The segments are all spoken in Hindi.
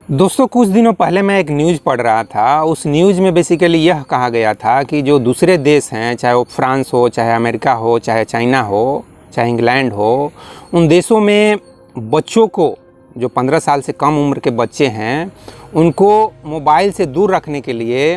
दोस्तों कुछ दिनों पहले मैं एक न्यूज़ पढ़ रहा था। उस न्यूज़ में बेसिकली यह कहा गया था कि जो दूसरे देश हैं, चाहे वो फ्रांस हो, चाहे अमेरिका हो, चाहे चाइना हो, चाहे इंग्लैंड हो, उन देशों में बच्चों को, जो 15 साल से कम उम्र के बच्चे हैं, उनको मोबाइल से दूर रखने के लिए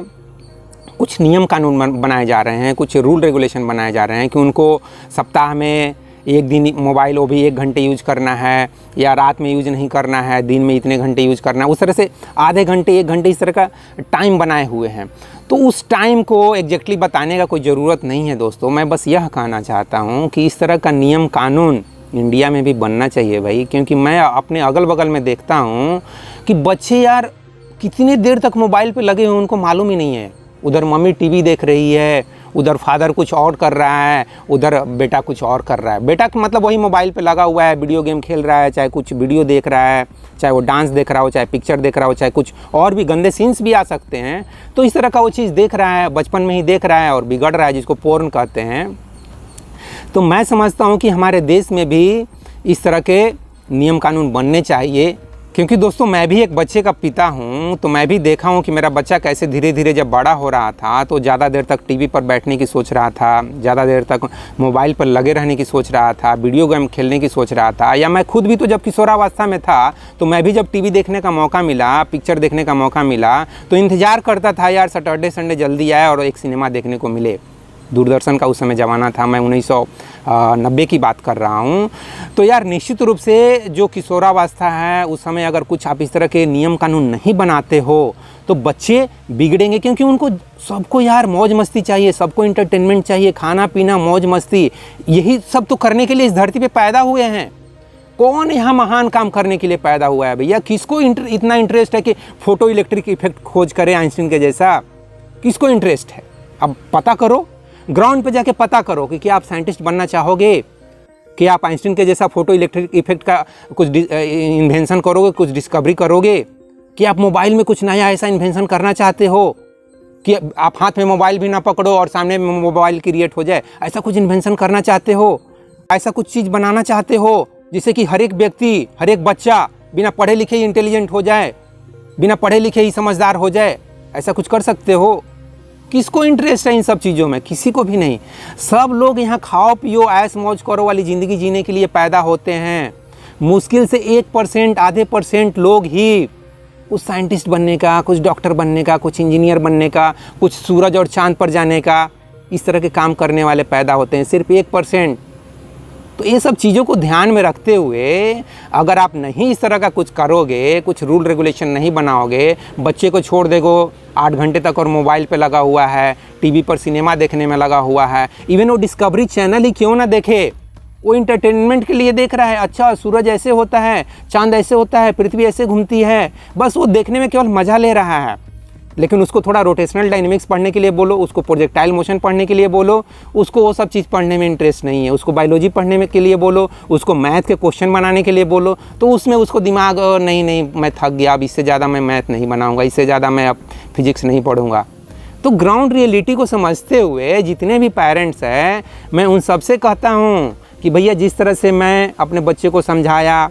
कुछ नियम कानून बनाए जा रहे हैं, कुछ रूल रेगुलेशन बनाए जा रहे हैं कि उनको सप्ताह में एक दिन मोबाइल वो भी 1 घंटे यूज़ करना है, या रात में यूज़ नहीं करना है, दिन में इतने घंटे यूज़ करना है। उस तरह से आधे घंटे 1 घंटे इस तरह का टाइम बनाए हुए हैं। तो उस टाइम को एग्जैक्टली बताने का कोई ज़रूरत नहीं है दोस्तों। मैं बस यह कहना चाहता हूँ कि इस तरह का नियम कानून इंडिया में भी बनना चाहिए भाई, क्योंकि मैं अपने अगल बगल में देखता हूँ कि बच्चे यार कितनी देर तक मोबाइल पर लगे हुए उनको मालूम ही नहीं है। उधर मम्मी टीवी देख रही है, उधर फादर कुछ और कर रहा है, उधर बेटा कुछ और कर रहा है। बेटा मतलब वही मोबाइल पे लगा हुआ है, वीडियो गेम खेल रहा है, चाहे कुछ वीडियो देख रहा है, चाहे वो डांस देख रहा हो, चाहे पिक्चर देख रहा हो, चाहे कुछ और भी गंदे सीन्स भी आ सकते हैं। तो इस तरह का वो चीज़ देख रहा है, बचपन में ही देख रहा है और बिगड़ रहा है, जिसको पोर्न कहते हैं। तो मैं समझता हूँ कि हमारे देश में भी इस तरह के नियम कानून बनने चाहिए, क्योंकि दोस्तों मैं भी एक बच्चे का पिता हूँ। तो मैं भी देखा हूँ कि मेरा बच्चा कैसे धीरे धीरे जब बड़ा हो रहा था तो ज़्यादा देर तक टीवी पर बैठने की सोच रहा था, ज़्यादा देर तक मोबाइल पर लगे रहने की सोच रहा था, वीडियो गेम खेलने की सोच रहा था। या मैं खुद भी तो जब किशोरावस्था में था तो मैं भी जब टीवी देखने का मौका मिला, पिक्चर देखने का मौका मिला, तो इंतज़ार करता था यार सैटरडे संडे जल्दी आए और एक सिनेमा देखने को मिले। दूरदर्शन का उस समय ज़माना था, मैं 1990 की बात कर रहा हूँ। तो यार निश्चित रूप से जो किशोरावस्था है उस समय अगर कुछ आप इस तरह के नियम कानून नहीं बनाते हो तो बच्चे बिगड़ेंगे, क्योंकि उनको सबको यार मौज मस्ती चाहिए, सबको इंटरटेनमेंट चाहिए, खाना पीना मौज मस्ती, यही सब तो करने के लिए इस धरती पे पैदा हुए हैं। कौन यहाँ महान काम करने के लिए पैदा हुआ है भैया? किसको इतना इंटरेस्ट है कि फोटो इलेक्ट्रिक इफेक्ट खोज करे आइंस्टीन के जैसा? किसको इंटरेस्ट है? अब पता करो, ग्राउंड पे जाके पता करो कि क्या आप साइंटिस्ट बनना चाहोगे, कि आप आइंस्टीन के जैसा फोटो इलेक्ट्रिक इफेक्ट का कुछ इन्वेंशन करोगे, कुछ डिस्कवरी करोगे, कि आप मोबाइल में कुछ नया ऐसा इन्वेंशन करना चाहते हो कि आप हाथ में मोबाइल भी ना पकड़ो और सामने में मोबाइल क्रिएट हो जाए, ऐसा कुछ इन्वेंशन करना चाहते हो, ऐसा कुछ चीज़ बनाना चाहते हो जिससे कि हर एक व्यक्ति, हर एक बच्चा बिना पढ़े लिखे ही इंटेलिजेंट हो जाए, बिना पढ़े लिखे ही समझदार हो जाए, ऐसा कुछ कर सकते हो? किसको इंटरेस्ट है इन सब चीज़ों में? किसी को भी नहीं। सब लोग यहाँ खाओ पियो ऐश मौज करो वाली ज़िंदगी जीने के लिए पैदा होते हैं। मुश्किल से 1%, आधे % लोग ही कुछ साइंटिस्ट बनने का, कुछ डॉक्टर बनने का, कुछ इंजीनियर बनने का, कुछ सूरज और चांद पर जाने का, इस तरह के काम करने वाले पैदा होते हैं, सिर्फ 1%। तो ये सब चीज़ों को ध्यान में रखते हुए अगर आप नहीं इस तरह का कुछ करोगे, कुछ रूल रेगुलेशन नहीं बनाओगे, बच्चे को छोड़ देगो 8 घंटे तक और मोबाइल पे लगा हुआ है, टीवी पर सिनेमा देखने में लगा हुआ है, इवन वो डिस्कवरी चैनल ही क्यों ना देखे, वो इंटरटेनमेंट के लिए देख रहा है। अच्छा सूरज ऐसे होता है, चांद ऐसे होता है, पृथ्वी ऐसे घूमती है, बस वो देखने में केवल मज़ा ले रहा है। लेकिन उसको थोड़ा रोटेशनल डायनेमिक्स पढ़ने के लिए बोलो, उसको प्रोजेक्टाइल मोशन पढ़ने के लिए बोलो, उसको वो सब चीज़ पढ़ने में इंटरेस्ट नहीं है। उसको बायोलॉजी पढ़ने में के लिए बोलो, उसको मैथ के क्वेश्चन बनाने के लिए बोलो, तो उसमें उसको दिमाग नहीं मैं थक गया, अब इससे ज़्यादा मैं मैथ नहीं बनाऊँगा, इससे ज़्यादा मैं अब फिजिक्स नहीं पढ़ूँगा। तो ग्राउंड रियलिटी को समझते हुए जितने भी पेरेंट्स हैं, मैं उन सबसे कहता हूँ कि भैया जिस तरह से मैं अपने बच्चे को समझाया,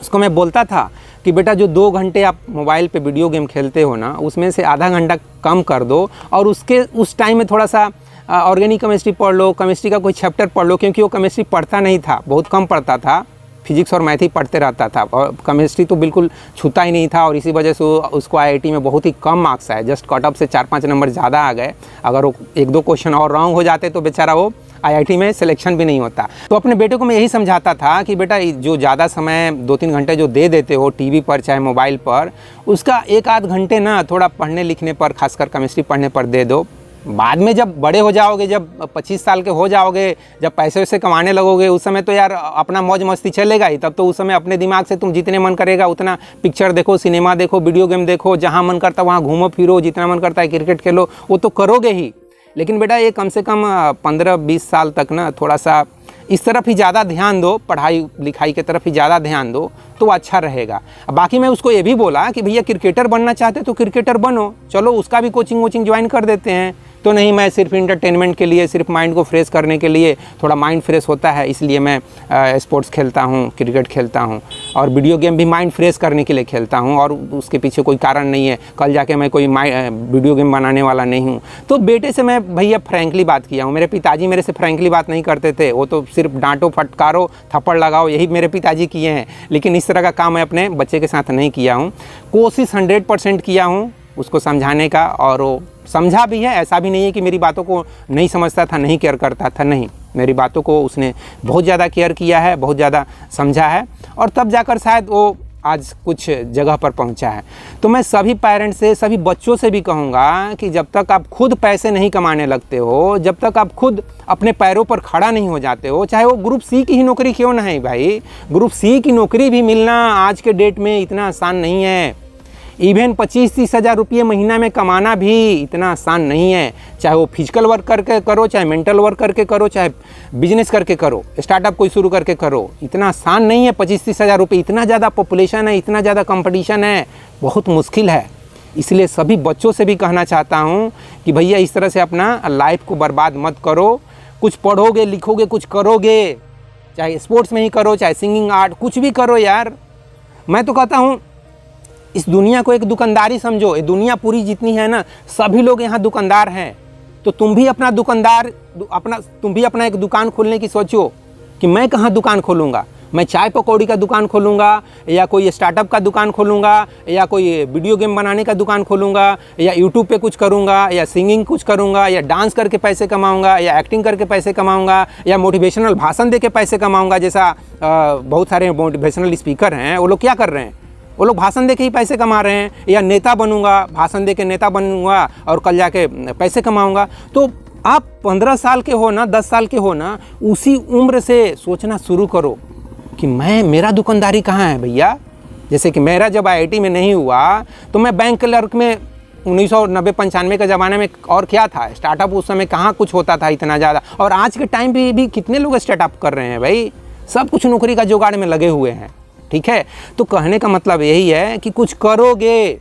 उसको मैं बोलता था कि बेटा जो 2 घंटे आप मोबाइल पे वीडियो गेम खेलते हो ना, उसमें से आधा घंटा कम कर दो और उस टाइम में थोड़ा सा ऑर्गेनिक केमिस्ट्री पढ़ लो, केमिस्ट्री का कोई चैप्टर पढ़ लो, क्योंकि वो केमिस्ट्री पढ़ता नहीं था, बहुत कम पढ़ता था, फिजिक्स और मैथ ही पढ़ते रहता था और केमिस्ट्री तो बिल्कुल छूता ही नहीं था। और इसी वजह से उसको IIT में बहुत ही कम मार्क्स आए, जस्ट कट ऑफ से 4-5 नंबर ज़्यादा आ गए। अगर वो 1-2 क्वेश्चन और रॉन्ग हो जाते तो बेचारा वो IIT में सिलेक्शन भी नहीं होता। तो अपने बेटे को मैं यही समझाता था कि बेटा जो ज़्यादा समय 2-3 घंटे जो दे देते हो टीवी पर चाहे मोबाइल पर, उसका 1-8 घंटे ना थोड़ा पढ़ने लिखने पर, खासकर केमिस्ट्री पढ़ने पर दे दो। बाद में जब बड़े हो जाओगे, जब 25 साल के हो जाओगे, जब पैसे वैसे कमाने लगोगे, उस समय तो यार अपना मौज मस्ती चलेगा ही। तब तो उस समय अपने दिमाग से तुम जितने मन करेगा उतना पिक्चर देखो, सिनेमा देखो, वीडियो गेम देखो, जहाँ मन करता वहाँ घूमो फिरो, जितना मन करता है क्रिकेट खेलो, वो तो करोगे ही। लेकिन बेटा ये कम से कम 15-20 साल तक ना थोड़ा सा इस तरफ ही ज़्यादा ध्यान दो, पढ़ाई लिखाई की तरफ ही ज़्यादा ध्यान दो, तो अच्छा रहेगा। बाकी मैं उसको ये भी बोला कि भैया क्रिकेटर बनना चाहते तो क्रिकेटर बनो, चलो उसका भी कोचिंग वोचिंग ज्वाइन कर देते हैं, तो नहीं, मैं सिर्फ इंटरटेनमेंट के लिए, सिर्फ माइंड को फ्रेश करने के लिए, थोड़ा माइंड फ्रेश होता है इसलिए मैं स्पोर्ट्स खेलता हूँ, क्रिकेट खेलता हूँ, और वीडियो गेम भी माइंड फ्रेश करने के लिए खेलता हूँ, और उसके पीछे कोई कारण नहीं है। कल जाके मैं कोई वीडियो गेम बनाने वाला नहीं हूँ। तो बेटे से मैं भैया फ्रैंकली बात किया हूँ। मेरे पिताजी मेरे से फ्रैंकली बात नहीं करते थे, वो तो सिर्फ डांटो, फटकारो, थप्पड़ लगाओ, यही मेरे पिताजी किए हैं। लेकिन इस तरह का काम मैं अपने बच्चे के साथ नहीं किया हूँ। कोशिश 100% किया हूँ उसको समझाने का, और वो समझा भी है। ऐसा भी नहीं है कि मेरी बातों को नहीं समझता था, नहीं केयर करता था, नहीं, मेरी बातों को उसने बहुत ज़्यादा केयर किया है, बहुत ज़्यादा समझा है, और तब जाकर शायद वो आज कुछ जगह पर पहुंचा है। तो मैं सभी पेरेंट्स से, सभी बच्चों से भी कहूँगा कि जब तक आप खुद पैसे नहीं कमाने लगते हो, जब तक आप खुद अपने पैरों पर खड़ा नहीं हो जाते हो, चाहे वो ग्रुप सी की ही नौकरी क्यों ना है भाई, ग्रुप सी की नौकरी भी मिलना आज के डेट में इतना आसान नहीं है। इवन 25-30 हज़ार रुपये महीना में कमाना भी इतना आसान नहीं है। चाहे वो फिजिकल वर्क करके करो, चाहे मेंटल वर्क करके करो, चाहे बिजनेस करके करो, स्टार्टअप कोई शुरू करके करो, इतना आसान नहीं है। 25-30 हज़ार रुपये, इतना ज़्यादा पॉपुलेशन है, इतना ज़्यादा कंपटीशन है, बहुत मुश्किल है। इसलिए सभी बच्चों से भी कहना चाहता हूँ कि भैया इस तरह से अपना लाइफ को बर्बाद मत करो। कुछ पढ़ोगे, लिखोगे, कुछ करोगे, चाहे स्पोर्ट्स में ही करो, चाहे सिंगिंग, आर्ट, कुछ भी करो यार। मैं तो कहता हूँ इस दुनिया को एक दुकानदारी समझो। ये दुनिया पूरी जितनी है ना, सभी लोग यहाँ दुकानदार हैं। तो तुम भी अपना एक दुकान खोलने की सोचो कि मैं कहाँ दुकान खोलूँगा। मैं चाय पकौड़ी का दुकान खोलूँगा, या कोई स्टार्टअप का दुकान खोलूँगा, या कोई वीडियो गेम बनाने का दुकान खोलूँगा, या यूट्यूब पे कुछ करूँगा, या सिंगिंग कुछ करूँगा, या डांस करके पैसे कमाऊँगा, या एक्टिंग करके पैसे कमाऊँगा, या मोटिवेशनल भाषण दे के पैसे कमाऊँगा। जैसा बहुत सारे मोटिवेशनल स्पीकर हैं, वो लोग क्या कर रहे हैं, वो लोग भाषण दे के ही पैसे कमा रहे हैं। या नेता बनूंगा, भाषण दे के नेता बनूंगा और कल जाके पैसे कमाऊंगा। तो आप 15 साल के हो ना, 10 साल के हो ना, उसी उम्र से सोचना शुरू करो कि मेरा दुकानदारी कहाँ है भैया। जैसे कि मेरा जब IIT में नहीं हुआ तो मैं बैंक क्लर्क में 1990-95 के ज़माने में, और क्या था, स्टार्टअप उस समय कहाँ कुछ होता था इतना ज़्यादा। और आज के टाइम पे भी कितने लोग स्टार्टअप कर रहे हैं भाई, सब कुछ नौकरी का जुगाड़ में लगे हुए हैं। ठीक है, तो कहने का मतलब यही है कि कुछ करोगे,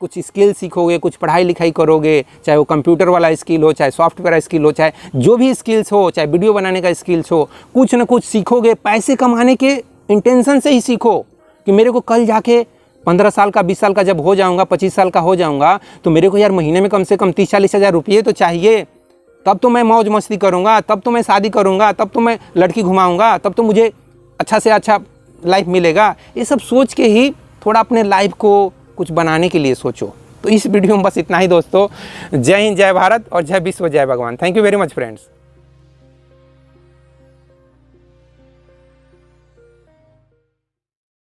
कुछ स्किल सीखोगे, कुछ पढ़ाई लिखाई करोगे, चाहे वो कंप्यूटर वाला स्किल हो, चाहे सॉफ्टवेयर स्किल हो, चाहे जो भी स्किल्स हो, चाहे वीडियो बनाने का स्किल्स हो, कुछ ना कुछ सीखोगे। पैसे कमाने के इंटेंशन से ही सीखो कि मेरे को कल जाके 15 साल का, 20 साल का जब हो जाऊँगा, 25 साल का हो जाऊँगा, तो मेरे को यार महीने में कम से कम 30-40 हज़ार रुपये तो चाहिए। तब तो मैं मौज मस्ती करूँगा, तब तो मैं शादी करूँगा, तब तो मैं लड़की घुमाऊँगा, तब तो मुझे अच्छा से अच्छा लाइफ मिलेगा। ये सब सोच के ही थोड़ा अपने लाइफ को कुछ बनाने के लिए सोचो। तो इस वीडियो में बस इतना ही दोस्तों। जय हिंद, जय भारत और जय विश्व, जय भगवान। Thank you very much friends.